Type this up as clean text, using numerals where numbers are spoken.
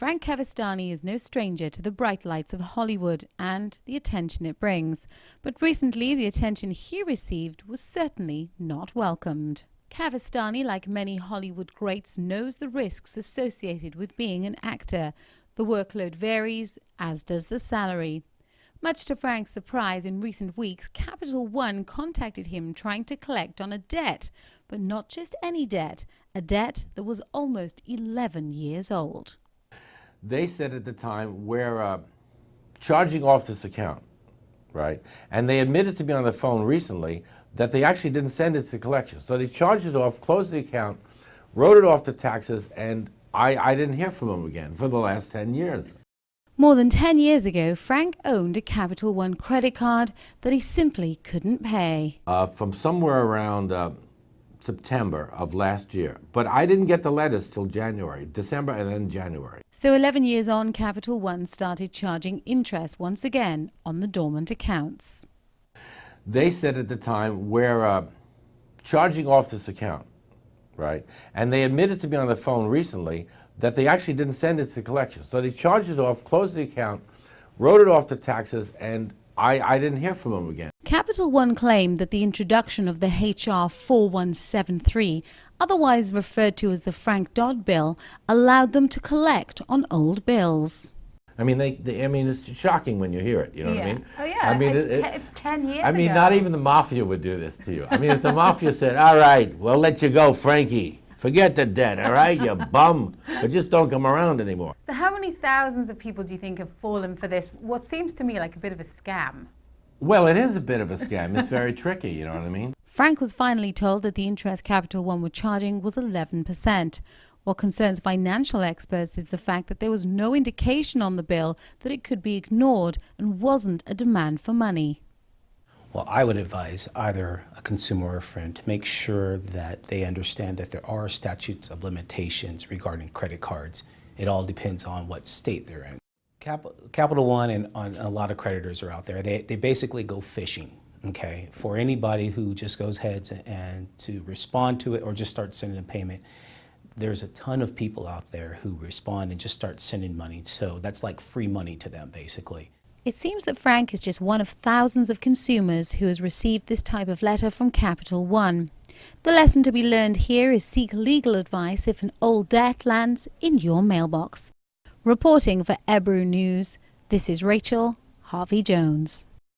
Frank Cavestani is no stranger to the bright lights of Hollywood and the attention it brings. But recently, the attention he received was certainly not welcomed. Cavestani, like many Hollywood greats, knows the risks associated with being an actor. The workload varies, as does the salary. Much to Frank's surprise, in recent weeks, Capital One contacted him trying to collect on a debt. But not just any debt, a debt that was almost 11 years old. They said at the time, we're charging off this account, right? And they admitted to me on the phone recently that they actually didn't send it to collection. So they charged it off, closed the account, wrote it off to taxes, and I didn't hear from them again for the last 10 years. More than 10 years ago, Frank owned a Capital One credit card that he simply couldn't pay. From somewhere around September of last year. But I didn't get the letters till January, December, and then January. So 11 years on, Capital One started charging interest once again on the dormant accounts. They said at the time, we're charging off this account, right? And they admitted to me on the phone recently that they actually didn't send it to collection. So they charged it off, closed the account, wrote it off to taxes, and I didn't hear from them again. Capital One claimed that the introduction of the HR 4173, otherwise referred to as the Frank Dodd Bill, allowed them to collect on old bills. I mean, it's shocking when you hear it, you know what I mean? Oh yeah, I mean, it's 10 years ago. I mean, not even the mafia would do this to you. I mean, if the mafia said, all right, we'll let you go, Frankie. Forget the debt, all right, you bum. But just don't come around anymore. So how many thousands of people do you think have fallen for this, what seems to me like a bit of a scam? Well, it is a bit of a scam. It's very tricky, you know what I mean? Frank was finally told that the interest Capital One were charging was 11%. What concerns financial experts is the fact that there was no indication on the bill that it could be ignored and wasn't a demand for money. Well, I would advise either a consumer or a friend to make sure that they understand that there are statutes of limitations regarding credit cards. It all depends on what state they're in. Capital One and a lot of creditors are out there. They basically go fishing, okay? For anybody who just goes ahead and to respond to it or just start sending a payment, there's a ton of people out there who respond and just start sending money. So that's like free money to them, basically. It seems that Frank is just one of thousands of consumers who has received this type of letter from Capital One. The lesson to be learned here is seek legal advice if an old debt lands in your mailbox. Reporting for EbruNews, this is Rachel Harvey-Jones.